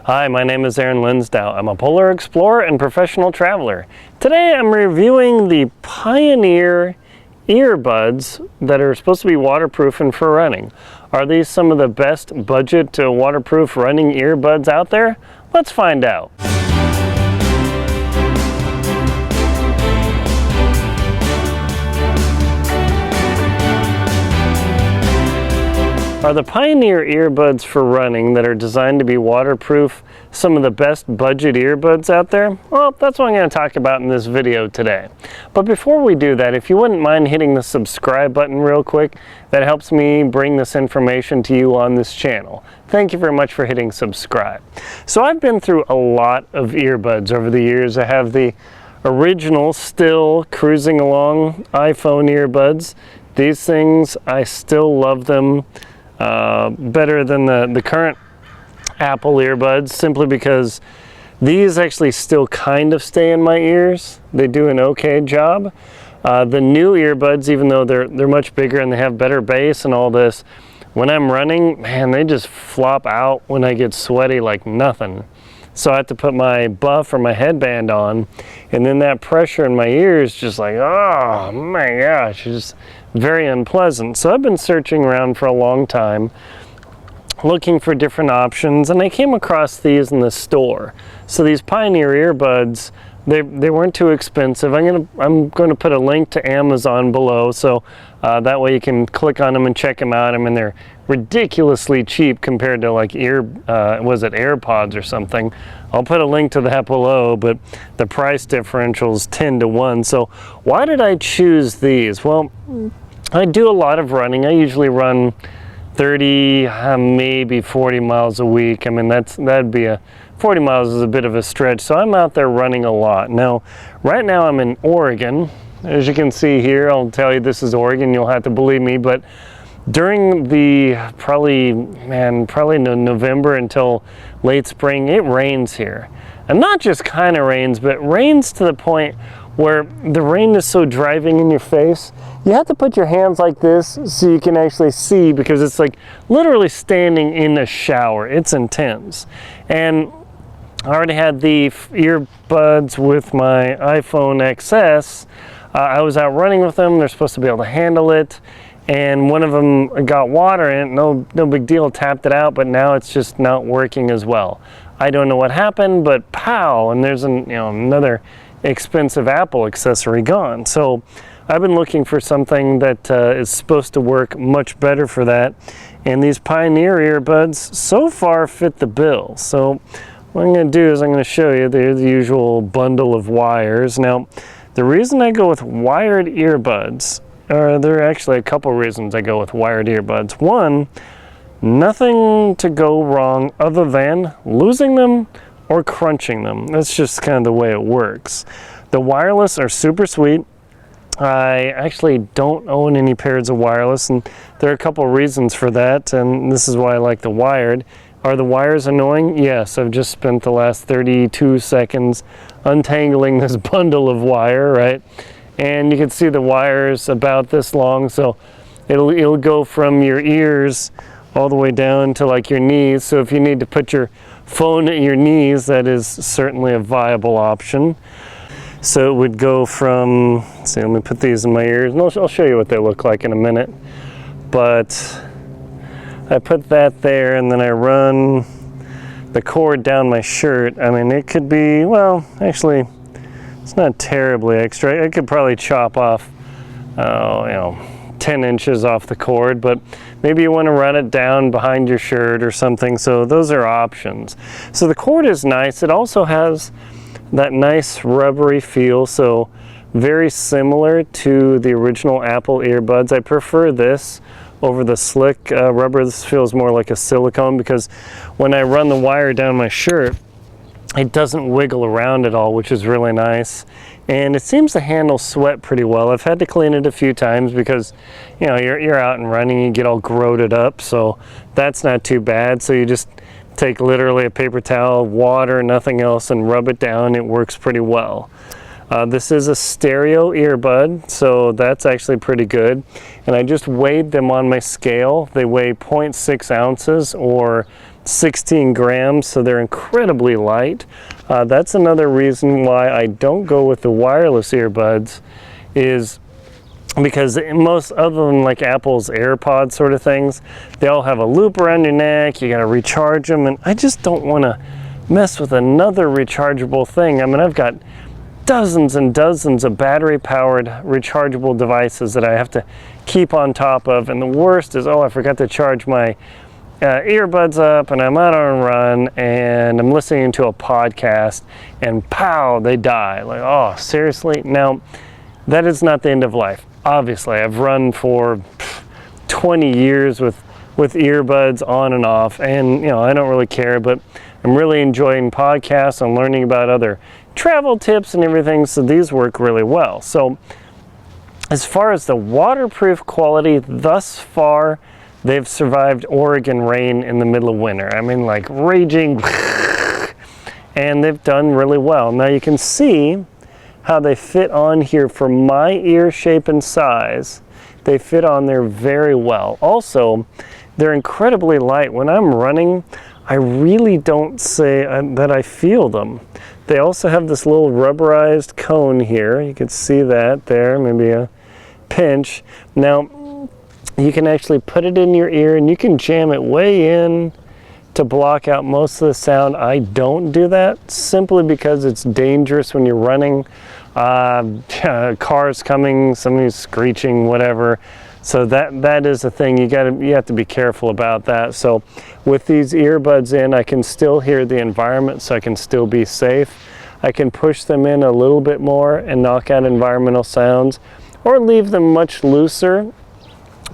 Hi, my name is Linsdau. I'm a polar explorer and professional traveler. Today I'm reviewing the Pioneer earbuds that are supposed to be waterproof and for running. Are these some of the best budget waterproof running earbuds out there? Let's find out. Are the Pioneer earbuds for running that are designed to be waterproof some of the best budget earbuds out there? Well, that's what I'm going to talk about in this video today. But before we do that, if you wouldn't mind hitting the subscribe button real quick, that helps me bring this information to you on this channel. Thank you very much for hitting subscribe. So I've been through a lot of earbuds over the years. I have the original, still cruising along iPhone earbuds. These things, I still love them. Better than the current Apple earbuds, simply because these actually still kind of stay in my ears. They do an okay job. The new earbuds, even though they're much bigger and they have better bass and all this, when I'm running, man, they just flop out when I get sweaty like nothing. So I have to put my buff or my headband on, and then that pressure in my ears just like, oh my gosh, it's just very unpleasant. So I've been searching around for a long time, looking for different options, and I came across these in the store. So these Pioneer earbuds, they weren't too expensive. I'm going to put a link to Amazon below, so that way you can click on them and check them out. I mean, they're ridiculously cheap compared to like AirPods or something. I'll put a link to that below, but the price differential is 10 to 1. So why did I choose these? Well, I do a lot of running. I usually run 30, maybe 40 miles a week. I mean, that'd be 40 miles is a bit of a stretch, so I'm out there running a lot. Now, right now I'm in Oregon. As you can see here, I'll tell you this is Oregon, you'll have to believe me, but during the probably November until late spring, it rains here. And not just kind of rains, but rains to the point where the rain is so driving in your face, you have to put your hands like this so you can actually see, because it's like literally standing in a shower. It's intense. And I already had the earbuds with my iPhone XS. I was out running with them. They're supposed to be able to handle it. And one of them got water in it. No big deal, tapped it out, but now it's just not working as well. I don't know what happened, but pow, and there's another expensive Apple accessory gone. So I've been looking for something that is supposed to work much better for that. And these Pioneer earbuds so far fit the bill. So what I'm going to do is I'm going to show you the usual bundle of wires. Now, the reason I go with wired earbuds, there are actually a couple reasons I go with wired earbuds. One, nothing to go wrong other than losing them or crunching them. That's just kind of the way it works. The wireless are super sweet. I actually don't own any pairs of wireless, and there are a couple reasons for that, and this is why I like the wired. Are the wires annoying? Yes, I've just spent the last 32 seconds untangling this bundle of wire, right? And you can see the wires about this long, so it'll go from your ears all the way down to like your knees. So if you need to put your phone at your knees, that is certainly a viable option. So it would go from, let's see, let me put these in my ears, and I'll show you what they look like in a minute. But I put that there, and then I run the cord down my shirt. I mean, it could be, well, actually, it's not terribly extra. I could probably chop off, 10 inches off the cord, but maybe you want to run it down behind your shirt or something. So those are options. So the cord is nice. It also has that nice rubbery feel, so very similar to the original Apple earbuds. I prefer this over the slick rubber. This feels more like a silicone, because when I run the wire down my shirt, it doesn't wiggle around at all, which is really nice. And it seems to handle sweat pretty well. I've had to clean it a few times because, you're out and running, you get all corroded up, so that's not too bad. So you just take literally a paper towel, water, nothing else, and rub it down. It works pretty well. This is a stereo earbud, so that's actually pretty good. And I just weighed them on my scale. They weigh 0.6 ounces or 16 grams, so they're incredibly light. That's another reason why I don't go with the wireless earbuds, is because most, other than like Apple's AirPods sort of things, they all have a loop around your neck, you gotta recharge them, and I just don't wanna mess with another rechargeable thing. I mean, I've got dozens and dozens of battery-powered rechargeable devices that I have to keep on top of, and the worst is, oh, I forgot to charge my earbuds up, and I'm out on a run, and I'm listening to a podcast, and pow, they die. Like, oh, seriously? Now, that is not the end of life. Obviously, I've run for 20 years with earbuds on and off, and you know, I don't really care, but I'm really enjoying podcasts and learning about other travel tips and everything, so these work really well. So as far as the waterproof quality, thus far, they've survived Oregon rain in the middle of winter. I mean, like raging, and they've done really well. Now you can see how they fit on here for my ear shape and size. They fit on there very well. Also, they're incredibly light. When I'm running, I really don't say that I feel them. They also have this little rubberized cone here. You can see that there, maybe a pinch. Now, you can actually put it in your ear and you can jam it way in to block out most of the sound. I don't do that simply because it's dangerous when you're running. Cars coming, somebody's screeching, whatever. So that is a thing. You have to be careful about that. So with these earbuds in, I can still hear the environment, so I can still be safe. I can push them in a little bit more and knock out environmental sounds, or leave them much looser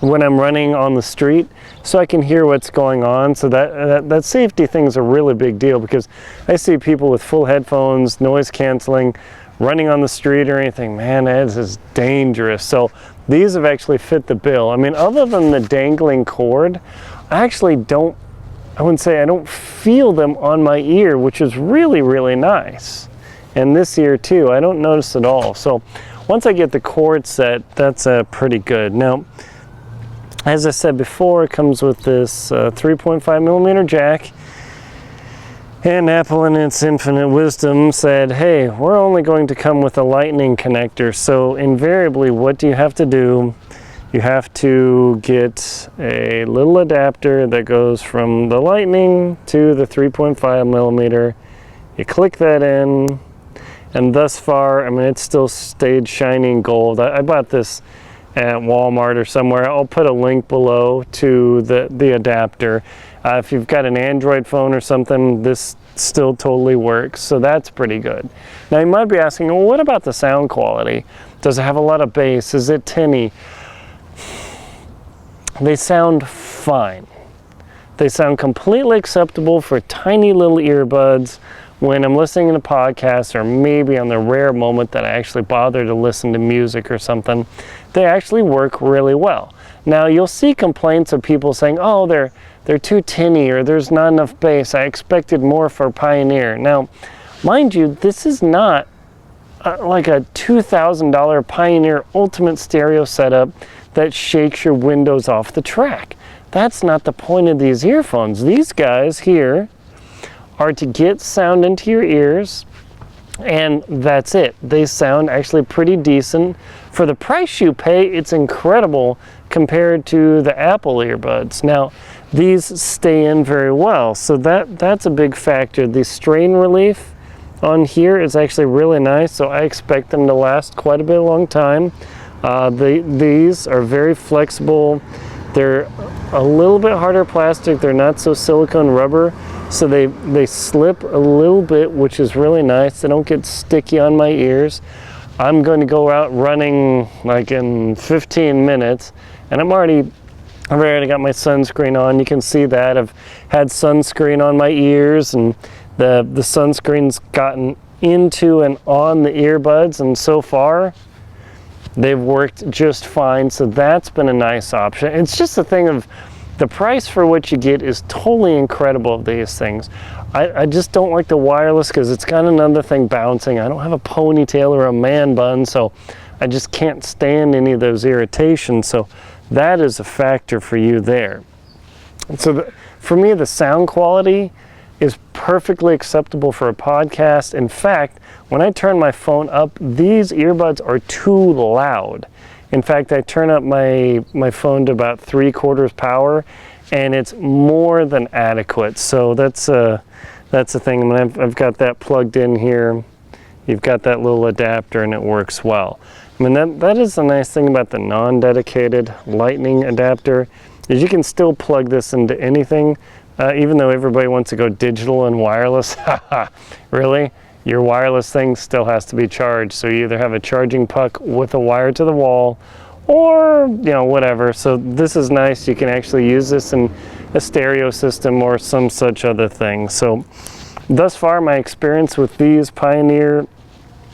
when I'm running on the street, so I can hear what's going on. So that safety thing is a really big deal, because I see people with full headphones, noise canceling, running on the street or anything. Man, that is dangerous. So these have actually fit the bill. I mean, other than the dangling cord, I don't feel them on my ear, which is really, really nice. And this ear too, I don't notice at all. So once I get the cord set, that's pretty good. Now, as I said before, it comes with this 3.5 millimeter jack. And Apple, in its infinite wisdom, said, hey, we're only going to come with a lightning connector. So invariably, what do you have to do? You have to get a little adapter that goes from the lightning to the 3.5 millimeter. You click that in, and thus far, I mean, it's still stayed shining gold. I bought this at Walmart or somewhere. I'll put a link below to the adapter. If you've got an Android phone or something, this still totally works, so that's pretty good. Now you might be asking, well, what about the sound quality? Does it have a lot of bass? Is it tinny? They sound fine. They sound completely acceptable for tiny little earbuds when I'm listening to podcasts, or maybe on the rare moment that I actually bother to listen to music or something. They actually work really well. Now you'll see complaints of people saying, oh, they're too tinny, or there's not enough bass. I expected more for Pioneer. Now, mind you, this is not like a $2,000 Pioneer Ultimate Stereo setup that shakes your windows off the track. That's not the point of these earphones. These guys here are to get sound into your ears, and that's it. They sound actually pretty decent. For the price you pay, it's incredible compared to the Apple earbuds. Now, these stay in very well, so that's a big factor. The strain relief on here is actually really nice, so I expect them to last quite a bit long time. These are very flexible. They're a little bit harder plastic. They're not so silicone rubber, so they slip a little bit, which is really nice. They don't get sticky on my ears. I'm going to go out running like in 15 minutes, and I've already got my sunscreen on. You can see that. I've had sunscreen on my ears, and the sunscreen's gotten into and on the earbuds, and so far they've worked just fine. So that's been a nice option. It's just a thing of the price for what you get is totally incredible of these things. I just don't like the wireless because it's got another thing bouncing. I don't have a ponytail or a man bun, so I just can't stand any of those irritations. So that is a factor for you there. And so For me, the sound quality is perfectly acceptable for a podcast. In fact, when I turn my phone up, these earbuds are too loud. In fact, I turn up my phone to about 3/4 power, and it's more than adequate. So that's the thing. I mean, I've got that plugged in here. You've got that little adapter, and it works well. I mean, that is the nice thing about the non-dedicated lightning adapter, is you can still plug this into anything, even though everybody wants to go digital and wireless. Really? Your wireless thing still has to be charged. So you either have a charging puck with a wire to the wall, or, you know, whatever. So this is nice. You can actually use this in a stereo system or some such other thing. So thus far, my experience with these Pioneer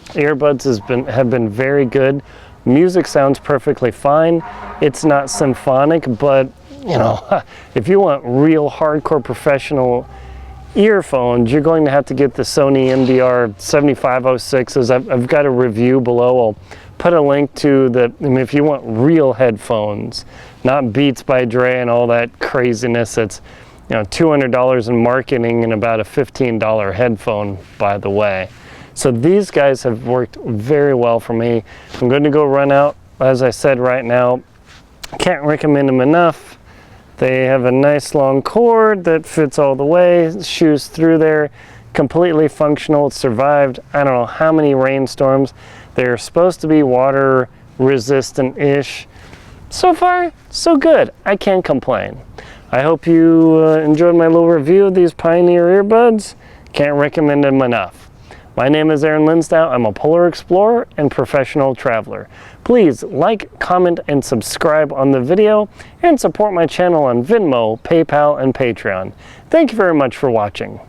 earbuds have been very good. Music sounds perfectly fine. It's not symphonic, but you know, if you want real hardcore professional earphones, you're going to have to get the Sony MDR 7506s. I've got a review below. I'll put a link to the, I mean, if you want real headphones, not Beats by Dre and all that craziness. That's, you know, $200 in marketing and about a $15 headphone, by the way. So these guys have worked very well for me. I'm going to go run out, as I said, right now. Can't recommend them enough. They have a nice long cord that fits all the way, shoes through there, completely functional. It survived I don't know how many rainstorms. They're supposed to be water resistant-ish. So far, so good. I can't complain. I hope you enjoyed my little review of these Pioneer earbuds. Can't recommend them enough. My name is Linsdau. I'm a polar explorer and professional traveler. Please like, comment, and subscribe on the video, and support my channel on Venmo, PayPal, and Patreon. Thank you very much for watching.